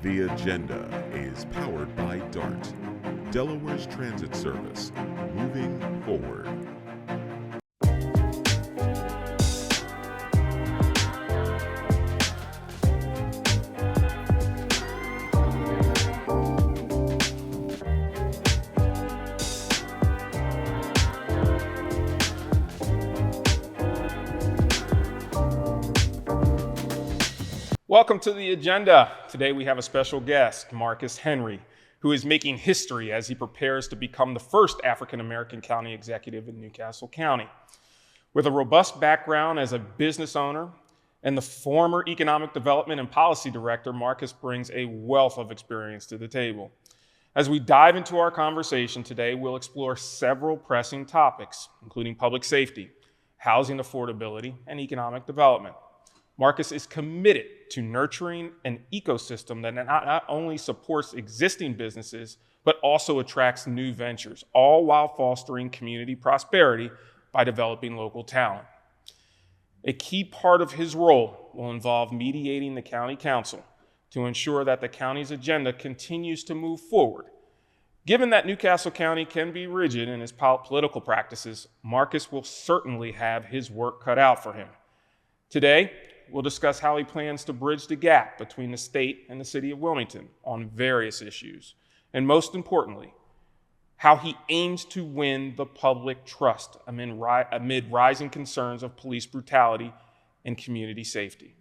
The Agenda is powered by DART, Delaware's transit service, moving forward. Welcome to The Agenda. Today we have a special guest, Marcus Henry, who is making history as he prepares to become the first African-American county executive in Newcastle County. With a robust background as a business owner and the former economic development and policy director, Marcus brings a wealth of experience to the table. As we dive into our conversation today, we'll explore several pressing topics, including public safety, housing affordability, and economic development. Marcus is committed to nurturing an ecosystem that not only supports existing businesses, but also attracts new ventures, all while fostering community prosperity by developing local talent. A key part of his role will involve mediating the county council to ensure that the county's agenda continues to move forward. Given that Newcastle County can be rigid in its political practices, Marcus will certainly have his work cut out for him. Today, we'll discuss how he plans to bridge the gap between the state and the city of Wilmington on various issues. And most importantly, how he aims to win the public trust amid rising concerns of police brutality and community safety.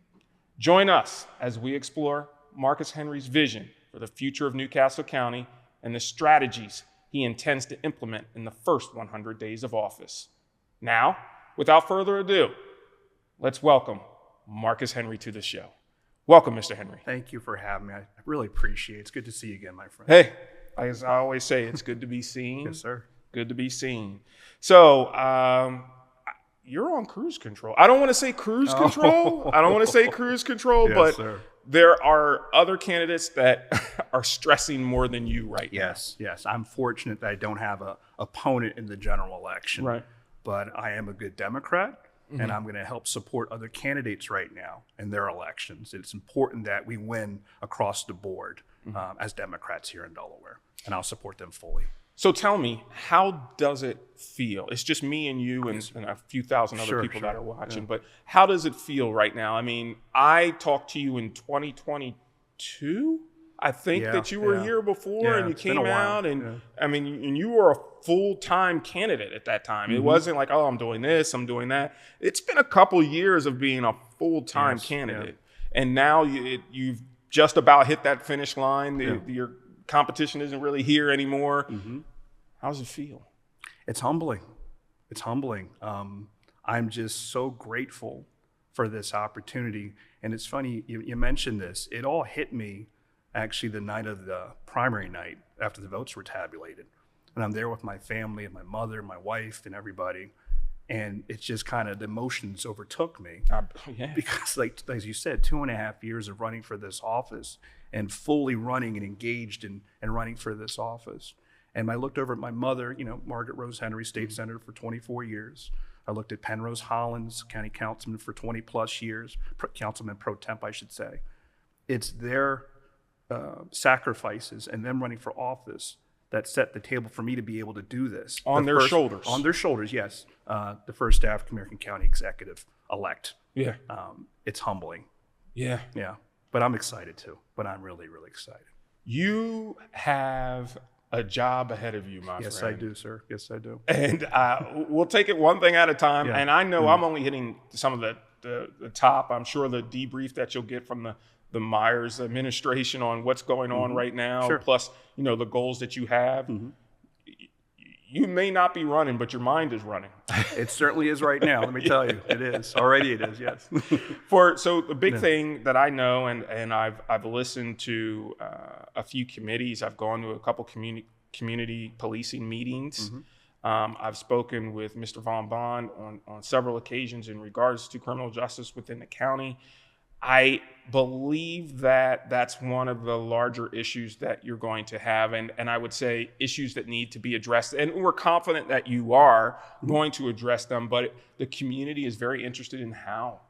Join us as we explore Marcus Henry's vision for the future of Newcastle County and the strategies he intends to implement in the first 100 days of office. Now, without further ado, let's welcome Marcus Henry to the show. Welcome, Mr. Henry. Thank you for having me. I really appreciate it. It's good to see you again, my friend. Hey, as I always say, it's good to be seen. Yes, sir. Good to be seen. So, you're on cruise control. I don't want to say cruise control. I don't want to say cruise control, Yes, but sir. there are other candidates that are stressing more than you right now. Yes. I'm fortunate that I don't have an opponent in the general election. Right. But I am a good Democrat. And I'm going to help support other candidates right now in their elections. It's important that we win across the board as Democrats here in Delaware, and I'll support them fully. So tell me, how does it feel? It's just me and you and a few thousand other people that are watching, but how does it feel right now? I mean, I talked to you in 2022. I think that you were here before and you came out and I mean, and you were a full-time candidate at that time. It wasn't like, oh, I'm doing this, I'm doing that. It's been a couple years of being a full-time candidate. And now you've just about hit that finish line. Your competition isn't really here anymore. How does it feel? It's humbling. It's humbling. I'm just so grateful for this opportunity. And it's funny, you mentioned this. It all hit me actually the night of the primary night after the votes were tabulated. And I'm there with my family and my mother, my wife, and everybody. And it's just kind of the emotions overtook me. Because like as you said, 2.5 years of running for this office and fully running and engaged and running for this office. And I looked over at my mother, Margaret Rose Henry, state senator for 24 years. I looked at Penrose Hollins, county councilman for 20 plus years, councilman pro temp, I should say. It's their sacrifices and them running for office that set the table for me to be able to do this. On their shoulders. On their shoulders, yes. The first African-American county executive elect. Yeah. It's humbling. Yeah. Yeah. But I'm excited too. But I'm really, really excited. You have a job ahead of you, my friend. Yes, I do, sir. Yes, I do. And we'll take it one thing at a time. Yeah. And I know I'm only hitting some of the top. I'm sure the debrief that you'll get from the Myers administration on what's going on right now, plus, the goals that you have. You may not be running, but your mind is running. It certainly is right now. Let me tell you, it is. Already it is, yes. So the big thing that I know, and I've listened to a few committees. I've gone to a couple community policing meetings. I've spoken with Mr. Von Bond on several occasions in regards to criminal justice within the county. I believe that that's one of the larger issues that you're going to have, and I would say issues that need to be addressed. And we're confident that you are going to address them, but the community is very interested in how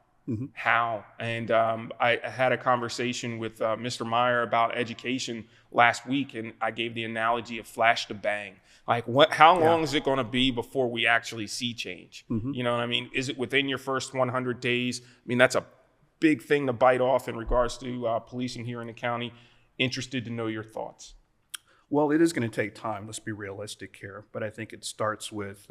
How? And I had a conversation with Mr. Meyer about education last week, and I gave the analogy of flash to bang. Like, how long is it going to be before we actually see change? You know what I mean? Is it within your first 100 days? I mean, that's a big thing to bite off in regards to policing here in the county. Interested to know your thoughts. Well, it is going to take time. Let's be realistic here. But I think it starts with,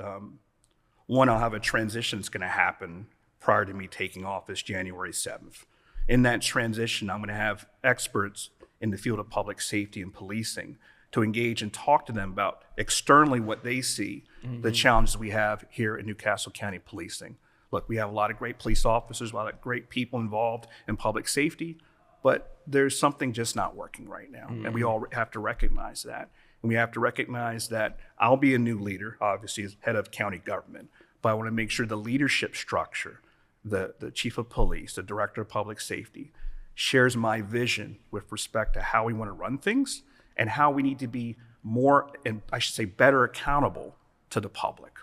one, I'll have a transition that's going to happen prior to me taking office January 7th. In that transition, I'm going to have experts in the field of public safety and policing to engage and talk to them about externally what they see, the challenges we have here in Newcastle County policing. Look, we have a lot of great police officers, a lot of great people involved in public safety, but there's something just not working right now. And we all have to recognize that. And we have to recognize that I'll be a new leader, obviously, as head of county government, but I want to make sure the leadership structure, the chief of police, the director of public safety, shares my vision with respect to how we want to run things and how we need to be more, and I should say better, accountable to the public.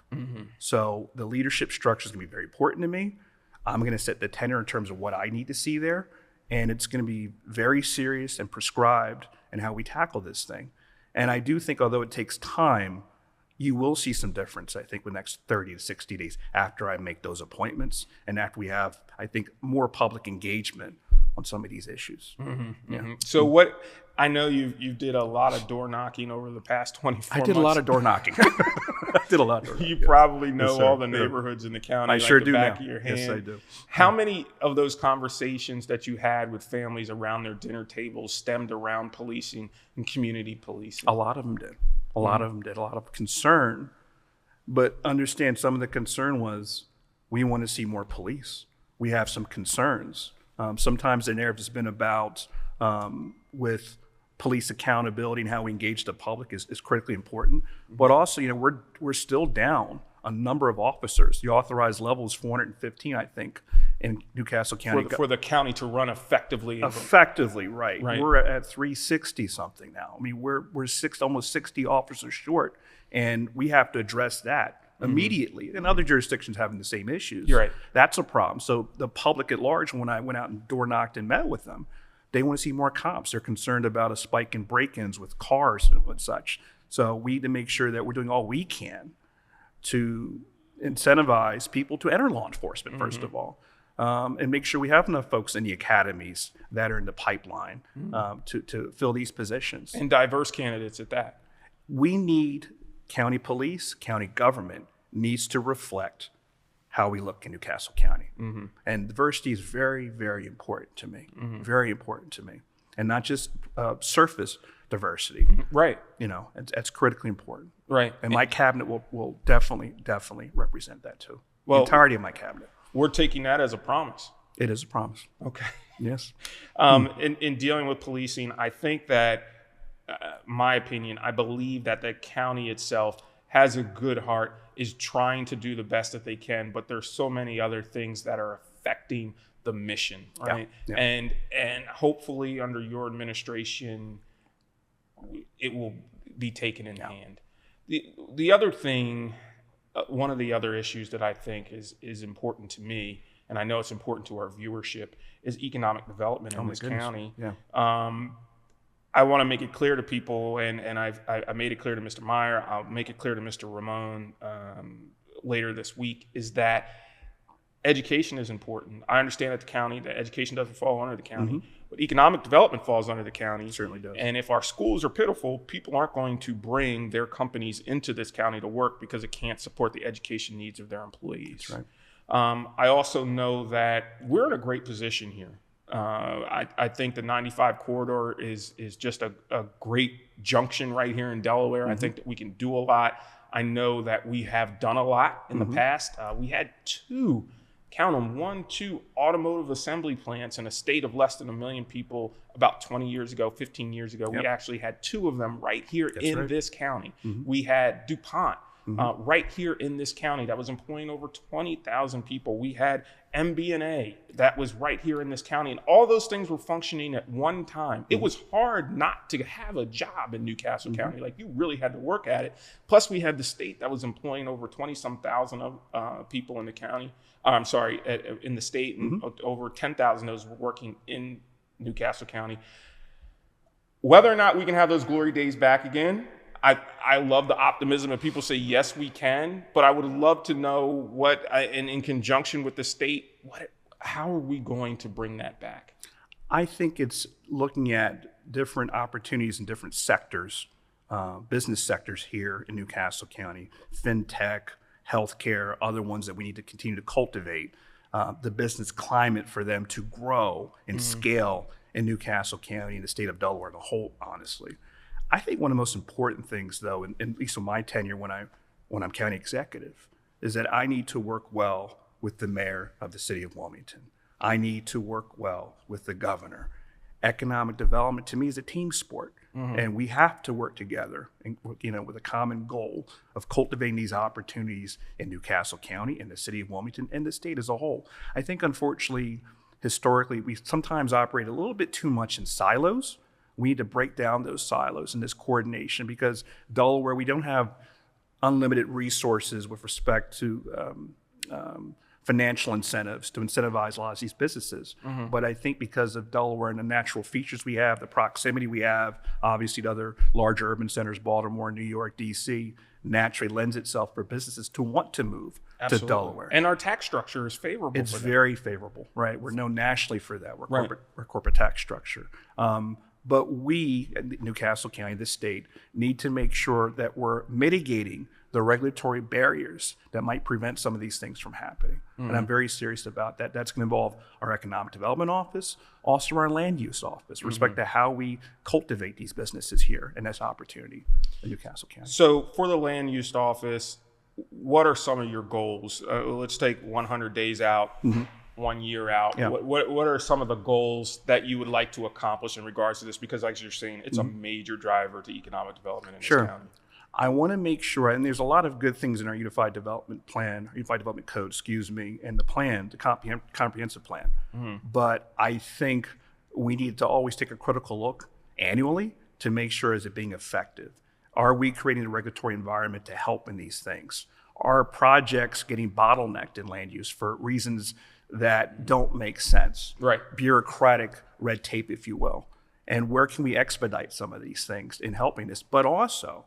So the leadership structure is going to be very important to me. I'm going to set the tenor in terms of what I need to see there. And it's going to be very serious and prescribed in how we tackle this thing. And I do think, although it takes time, you will see some difference, I think, in the next 30 to 60 days after I make those appointments and after we have, I think, more public engagement on some of these issues. So what, I know you did a lot of door knocking over the past 24 months. I did a lot of door knocking. I did a lot of door knocking. You probably know all the neighborhoods in the county. I like sure the do back now. Of your hand. Yes, I do. How many of those conversations that you had with families around their dinner tables stemmed around policing and community policing? A lot of them did. A lot of them did. A lot of concern. But understand, some of the concern was we want to see more police. We have some concerns. Sometimes the narrative has been about with police accountability and how we engage the public is critically important. But also, we're still down a number of officers. The authorized level is 415, I think, in Newcastle County. For the county to run effectively. Effectively, right. We're at 360 something now. I mean, we're almost 60 officers short, and we have to address that immediately. And other jurisdictions having the same issues. You're right. That's a problem. So the public at large, when I went out and door knocked and met with them, they want to see more cops. They're concerned about a spike in break-ins with cars and such. So we need to make sure that we're doing all we can to incentivize people to enter law enforcement, first of all, and make sure we have enough folks in the academies that are in the pipeline to fill these positions. And diverse candidates at that. We need county police, county government needs to reflect how we look in Newcastle County. And diversity is very, very important to me, very important to me. And not just surface diversity. Right. It's critically important. Right. And my cabinet will definitely represent that too. Well, the entirety of my cabinet. We're taking that as a promise. It is a promise. Okay. Yes. In dealing with policing, I think that, my opinion, I believe that the county itself has a good heart, is trying to do the best that they can, but there's so many other things that are affecting the mission, right? Yeah. And hopefully under your administration, it will be taken in hand. The other thing, one of the other issues that I think is important to me, and I know it's important to our viewership, is economic development in this county. Yeah. I want to make it clear to people, and I made it clear to Mr. Meyer, I'll make it clear to Mr. Ramon later this week, is that education is important. I understand that the education doesn't fall under the county, but economic development falls under the county. It certainly does. And if our schools are pitiful, people aren't going to bring their companies into this county to work because it can't support the education needs of their employees. That's right. I also know that we're in a great position here. I think the 95 corridor is just a great junction right here in Delaware. I think that we can do a lot. I know that we have done a lot in the past. We had two automotive assembly plants in a state of less than 1 million people about 20 years ago, 15 years ago. Yep. We actually had two of them right here That's in right. this county. We had DuPont right here in this county that was employing over 20,000 people. We had MBNA that was right here in this county, and all those things were functioning at one time. It was hard not to have a job in Newcastle County. Like, you really had to work at it. Plus, we had the state that was employing over 20-some thousand of people in the county. In the state, and over 10,000 of those were working in Newcastle County. Whether or not we can have those glory days back again, I love the optimism, and people say, yes, we can, but I would love to know in conjunction with the state, how are we going to bring that back? I think it's looking at different opportunities in different sectors, business sectors here in Newcastle County, fintech, healthcare, other ones that we need to continue to cultivate, the business climate for them to grow and scale in Newcastle County and the state of Delaware as a whole, honestly. I think one of the most important things, though, at least in my tenure when I'm county executive, is that I need to work well with the mayor of the city of Wilmington. I need to work well with the governor. Economic development to me is a team sport, and we have to work together, and, with a common goal of cultivating these opportunities in Newcastle County, in the city of Wilmington, and the state as a whole. I think, unfortunately, historically, we sometimes operate a little bit too much in silos. We need to break down those silos and this coordination, because Delaware, we don't have unlimited resources with respect to financial incentives to incentivize a lot of these businesses. But I think because of Delaware and the natural features we have, the proximity we have, obviously to other larger urban centers, Baltimore, New York, DC, naturally lends itself for businesses to want to move to Delaware. And our tax structure is favorable. It's very favorable, right? We're known nationally for that. We're corporate tax structure. But we, Newcastle County, the state, need to make sure that we're mitigating the regulatory barriers that might prevent some of these things from happening. And I'm very serious about that. That's going to involve our Economic Development Office, also our Land Use Office, with respect to how we cultivate these businesses here and this opportunity in Newcastle County. So for the Land Use Office, what are some of your goals? Let's take 100 days out. 1 year out. Yeah. What are some of the goals that you would like to accomplish in regards to this? Because, like you're saying, it's a major driver to economic development in this county. I want to make sure, and there's a lot of good things in our Unified Development Plan, Unified Development Code, and the plan, the comprehensive plan. But I think we need to always take a critical look annually to make sure, is it being effective? Are we creating a regulatory environment to help in these things? Are projects getting bottlenecked in land use for reasons that don't make sense? Right. Bureaucratic red tape, if you will. And where can we expedite some of these things in helping us? But also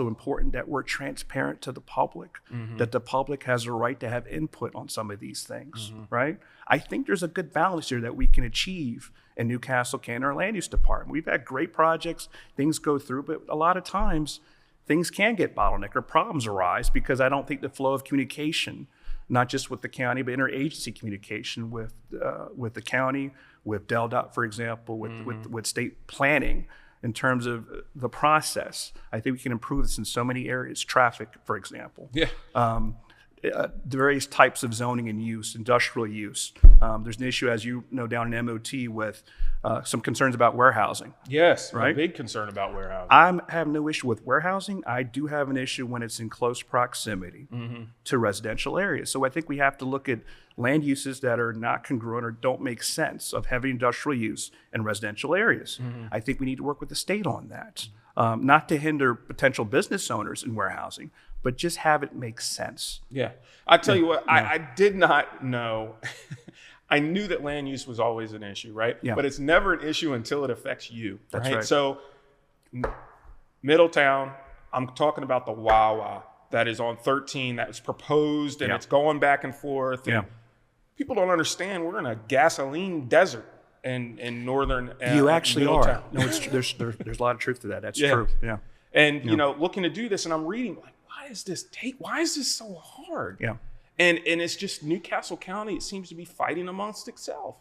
important that we're transparent to the public, that the public has a right to have input on some of these things, right? I think there's a good balance here that we can achieve in Newcastle County, our land use department. We've had great projects, things go through, but a lot of times things can get bottlenecked or problems arise because I don't think the flow of communication, not just with the county, but interagency communication with the county, with DelDOT, for example, with state planning in terms of the process. I think we can improve this in so many areas. Traffic, for example. Yeah. The various types of zoning and use, industrial use. There's an issue, as you know, down in MOT with some concerns about warehousing. Yes, right? A big concern about warehousing. I have no issue with warehousing. I do have an issue when it's in close proximity to residential areas. So I think we have to look at land uses that are not congruent or don't make sense of heavy industrial use in residential areas. I think we need to work with the state on that. Not to hinder potential business owners in warehousing, but just have it make sense. Yeah. I tell you what, I did not know. I knew that land use was always an issue, right? Yeah. But it's never an issue until it affects you. That's right. So Middletown, I'm talking about the Wawa that is on 13 that was proposed and it's going back and forth. And people don't understand we're in a gasoline desert in northern You actually Middletown. are. No, there's a lot of truth to that. That's true. Yeah. And you know, looking to do this, and I'm reading like, why is this so hard? Yeah. And it's just Newcastle County, it seems to be fighting amongst itself.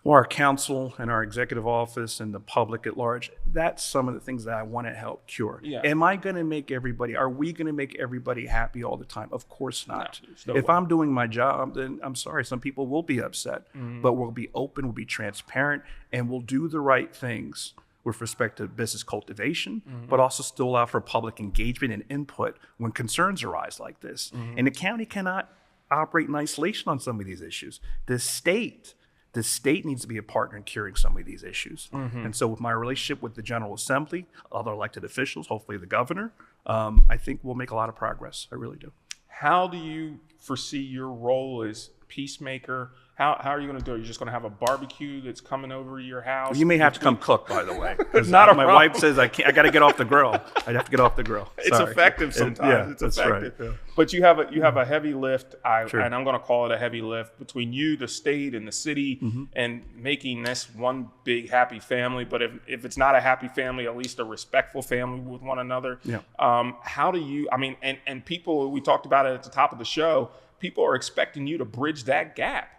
Well, our council and our executive office and the public at large, that's some of the things that I want to help cure. Yeah. Are we going to make everybody happy all the time? Of course not. No, if I'm doing my job, then I'm sorry, some people will be upset, but we'll be open, we'll be transparent, and we'll do the right things with respect to business cultivation, but also still allow for public engagement and input when concerns arise like this. And the county cannot operate in isolation on some of these issues. The state needs to be a partner in curing some of these issues. And so with my relationship with the General Assembly, other elected officials, hopefully the governor, I think we'll make a lot of progress. I really do. How do you foresee your role as peacemaker? How are you going to do it? You're just going to have a barbecue that's coming over your house? You may have to come cook, by the way. Not my wife says I can't. I got to get off the grill. I'd have to get off the grill. It's effective sometimes. It's effective. Right. Yeah. But you have a heavy lift, and I'm going to call it a heavy lift between you, the state, and the city, and making this one big happy family. But if it's not a happy family, at least a respectful family with one another. Yeah. How do you? I mean, and people. We talked about it at the top of the show. People are expecting you to bridge that gap.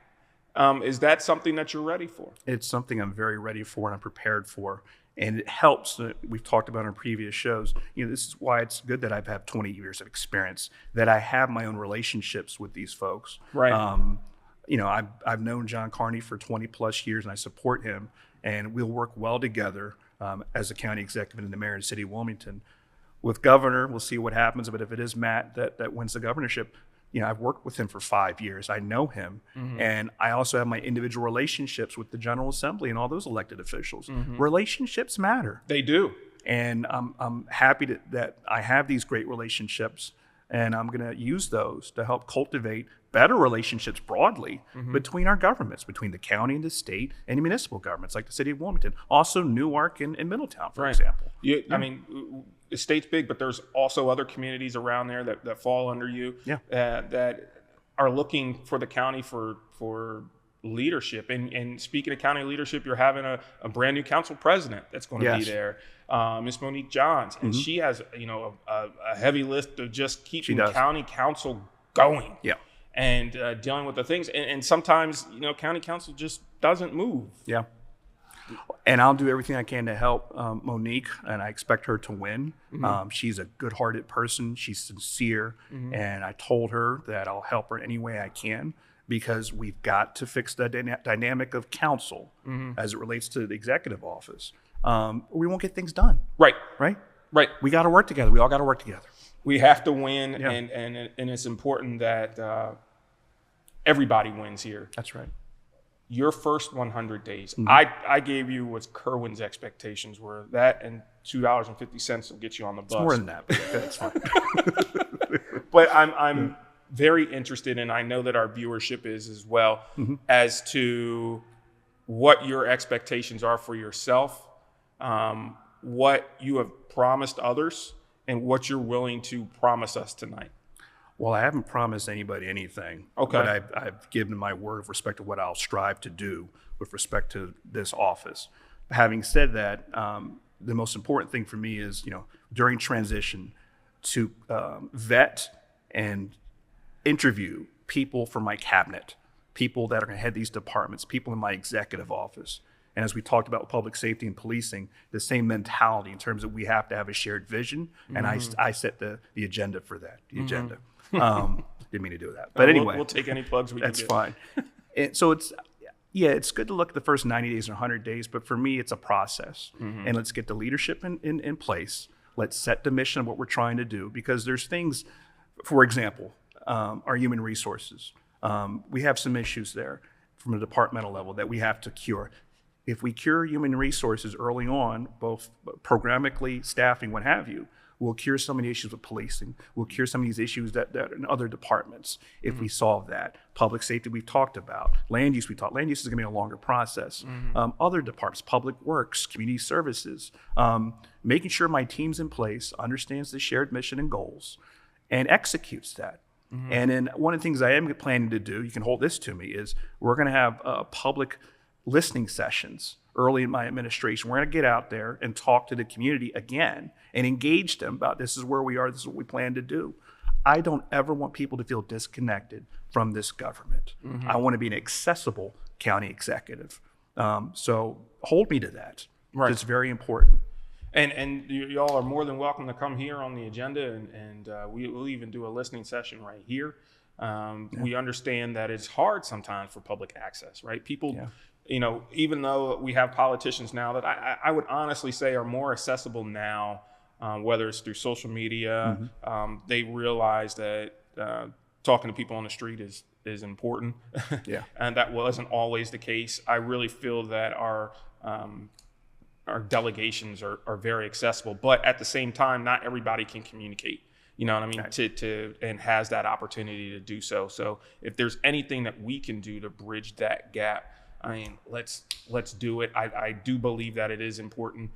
Is that something that you're ready for? It's something I'm very ready for and I'm prepared for. And it helps. We've talked about in previous shows. This is why it's good that I've had 20 years of experience, that I have my own relationships with these folks. Right. I've known John Carney for 20 plus years and I support him. And we'll work well together as a county executive and the mayor of the city of Wilmington. With governor, we'll see what happens. But if it is Matt that wins the governorship, I've worked with him for 5 years. I know him. And I also have my individual relationships with the General Assembly and all those elected officials. Relationships matter. They do. And I'm happy that I have these great relationships. And I'm going to use those to help cultivate better relationships broadly between our governments, between the county and the state and the municipal governments like the city of Wilmington. Also Newark and Middletown, for example. I mean, the state's big, but there's also other communities around there that fall under you that are looking for the county for leadership. And speaking of county leadership, you're having a brand new council president that's going to be there, Miss Monique Johns. And she has, a heavy lift of just keeping county council going. Yeah. And dealing with the things. And sometimes, county council just doesn't move. Yeah. And I'll do everything I can to help Monique, and I expect her to win. She's a good-hearted person. She's sincere. And I told her that I'll help her any way I can because we've got to fix the dynamic of council as it relates to the executive office. We won't get things done. Right. We got to work together. We all got to work together. We have to win, and it's important that everybody wins here. That's right. Your first 100 days, I gave you what Kerwin's expectations were. That and $2.50 will get you on the bus. It's more than that, but that's fine. But I'm very interested, and I know that our viewership is as well, as to what your expectations are for yourself, what you have promised others, and what you're willing to promise us tonight. Well, I haven't promised anybody anything. Okay. But I've given my word with respect to what I'll strive to do with respect to this office. Having said that, the most important thing for me is, during transition to vet and interview people from my cabinet, people that are going to head these departments, people in my executive office. And as we talked about public safety and policing, the same mentality in terms of we have to have a shared vision. And I set the agenda for that, agenda. Didn't mean to do that. But anyway. We'll take any plugs we can get. That's fine. And so it's good to look at the first 90 days or 100 days, but for me, it's a process. And let's get the leadership in place. Let's set the mission of what we're trying to do, because there's things, for example, our human resources. We have some issues there from a departmental level that we have to cure. If we cure human resources early on, both programmatically, staffing, what have you, we'll cure some of the issues with policing. We'll cure some of these issues that in other departments if we solve that. Public safety we've talked about. Land use Land use is going to be a longer process. Other departments, public works, community services, making sure my team's in place, understands the shared mission and goals, and executes that. And then one of the things I am planning to do, you can hold this to me, is we're going to have public listening sessions early in my administration. We're going to get out there and talk to the community again and engage them about this is where we are, this is what we plan to do. I don't ever want people to feel disconnected from this government. I want to be an accessible county executive. So hold me to that. Right. It's very important. And y'all are more than welcome to come here on the agenda, and we'll even do a listening session right here. We understand that it's hard sometimes for public access, right? People even though we have politicians now that I would honestly say are more accessible now, whether it's through social media, they realize that talking to people on the street is important. Yeah. And that wasn't always the case. I really feel that our delegations are very accessible, but at the same time, not everybody can communicate. You know what I mean? Right. And has that opportunity to do so. So if there's anything that we can do to bridge that gap, I mean, let's do it. I do believe that it is important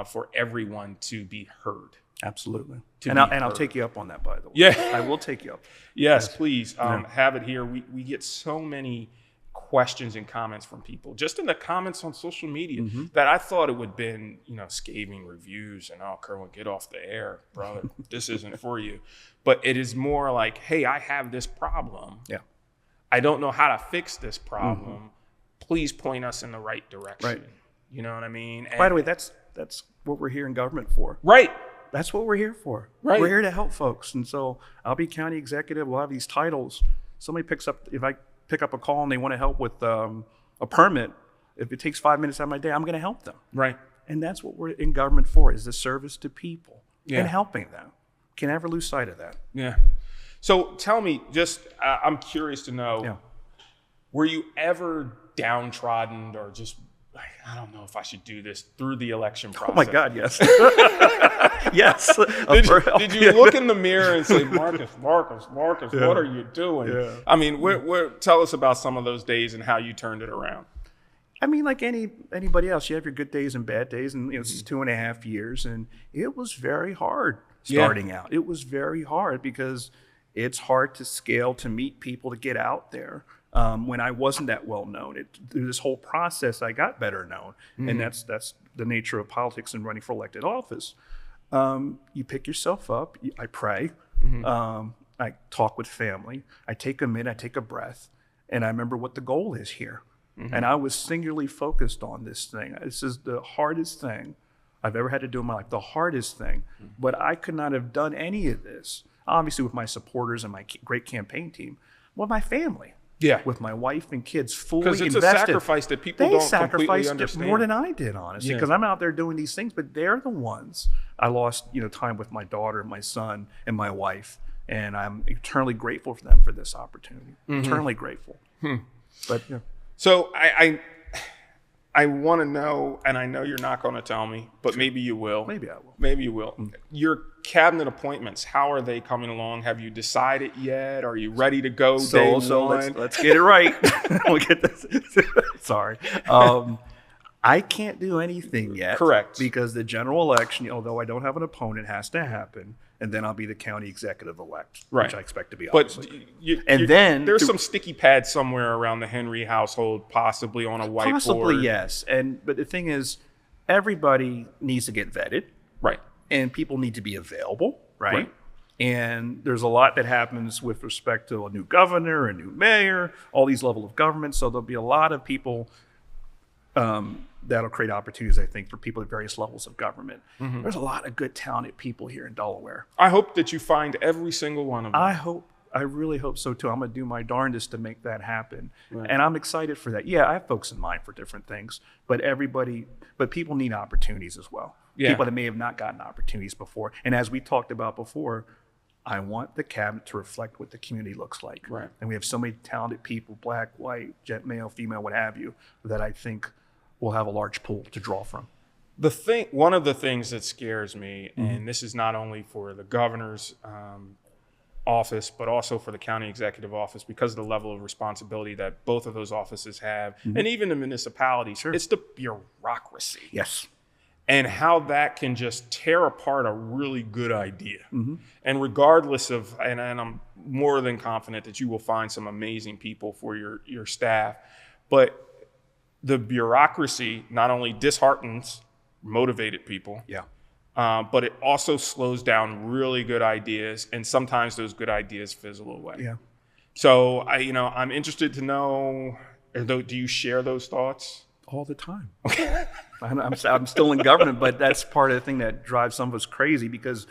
for everyone to be heard. Absolutely. I'll take you up on that, by the way. Yeah. I will take you up. Yes, please. Have it here. We get so many questions and comments from people, just in the comments on social media, that I thought it would have been, scathing reviews and, oh, Kerwin, get off the air, brother. This isn't for you. But it is more like, hey, I have this problem. Yeah. I don't know how to fix this problem. Please point us in the right direction. Right. You know what I mean? And, by the way, that's what we're here in government for. Right. That's what we're here for. Right. We're here to help folks. And so I'll be county executive. We'll have these titles. Somebody if I pick up a call and they want to help with a permit, if it takes 5 minutes out of my day, I'm going to help them. Right. And that's what we're in government for, is the service to people and helping them. Can never lose sight of that. Yeah. So tell me, I'm curious to know, were you ever downtrodden or just, I don't know if I should do this, through the election process? Oh my God, yes. Yes. Did you look in the mirror and say, Marcus, what are you doing? Yeah. I mean, tell us about some of those days and how you turned it around. I mean, like anybody else, you have your good days and bad days, and it's 2.5 years, and it was very hard starting out. It was very hard because it's hard to scale, to meet people, to get out there. When I wasn't that well known, through this whole process, I got better known, and that's the nature of politics and running for elected office. You pick yourself up. I pray. I talk with family. I take a minute. I take a breath, and I remember what the goal is here. And I was singularly focused on this thing. This is the hardest thing I've ever had to do in my life. The hardest thing, but I could not have done any of this, obviously, with my supporters and my great campaign team, with my family. Yeah. With my wife and kids fully invested. Because it's a sacrifice that people don't completely understand. They sacrificed more than I did, honestly, because I'm out there doing these things, but they're the ones. I lost, time with my daughter and my son and my wife, and I'm eternally grateful for them for this opportunity. Eternally grateful. But So I want to know, and I know you're not going to tell me, but maybe you will. Maybe I will. Maybe you will. Your cabinet appointments, how are they coming along? Have you decided yet? Are you ready to go day one? Let's get it right. We'll get this. Sorry. I can't do anything yet. Correct. Because the general election, although I don't have an opponent, has to happen. And then I'll be the county executive-elect, which I expect to be, obviously. But then there's some sticky pads somewhere around the Henry household, possibly on a whiteboard. Possibly, yes. But the thing is, everybody needs to get vetted. Right. And people need to be available, right? And there's a lot that happens with respect to a new governor, a new mayor, all these levels of government. So there'll be a lot of people that'll create opportunities, I think, for people at various levels of government. There's a lot of good, talented people here in Delaware. I hope that you find every single one of them. I really hope so too. I'm going to do my darndest to make that happen. Right. And I'm excited for that. Yeah, I have folks in mind for different things, but people need opportunities as well. Yeah. People that may have not gotten opportunities before. And as we talked about before, I want the cabinet to reflect what the community looks like. Right. And we have so many talented people, black, white, male, female, what have you, that I think we'll have a large pool to draw from. One of the things that scares me, and this is not only for the governor's office, but also for the county executive office, because of the level of responsibility that both of those offices have, and even the municipalities, it's the bureaucracy. Yes. And how that can just tear apart a really good idea. And regardless of, and I'm more than confident that you will find some amazing people for your staff, but the bureaucracy not only disheartens motivated people, but it also slows down really good ideas, and sometimes those good ideas fizzle away. Yeah. So I'm interested to know, do you share those thoughts? All the time. I'm still in government, but that's part of the thing that drives some of us crazy, because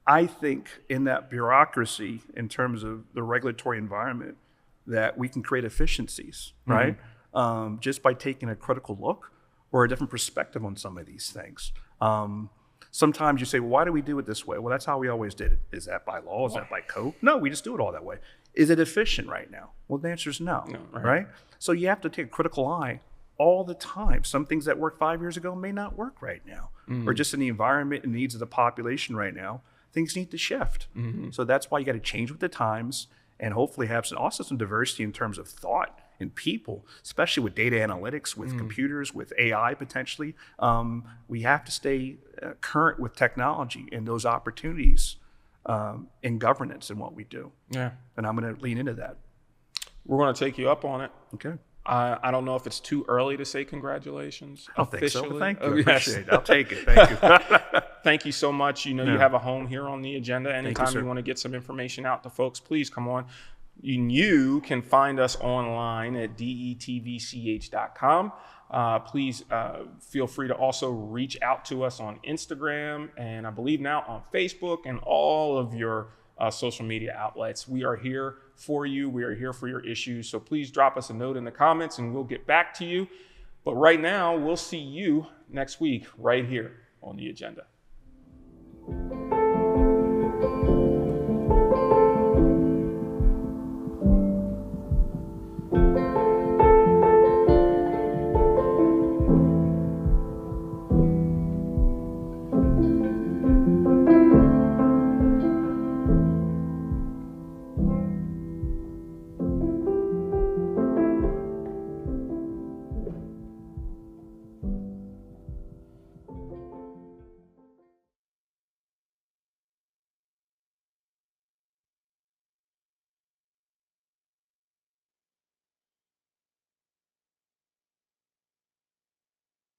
I think in that bureaucracy, in terms of the regulatory environment, that we can create efficiencies, right? just by taking a critical look or a different perspective on some of these things. Sometimes you say, well, why do we do it this way? Well, that's how we always did it. Is that by law? Is that by code? No, we just do it all that way. Is it efficient right now? Well, the answer is no, right? So you have to take a critical eye all the time. Some things that worked 5 years ago may not work right now, or just in the environment and needs of the population right now, things need to shift. So that's why you got to change with the times and hopefully have also some diversity in terms of thought and people, especially with data analytics, with computers, with AI potentially. We have to stay current with technology and those opportunities in governance and what we do. Yeah. And I'm going to lean into that. We're going to take you up on it. Okay. I don't know if it's too early to say congratulations. I don't think so. Thank you. I appreciate it. I'll take it. Thank you. Thank you so much. You have a home here on the agenda. Anytime you want to get some information out to folks, please come on. You can find us online at detvch.com. Please feel free to also reach out to us on Instagram and I believe now on Facebook and all of your social media outlets. We are here for you. We are here for your issues. So please drop us a note in the comments and we'll get back to you. But right now, we'll see you next week right here on the agenda.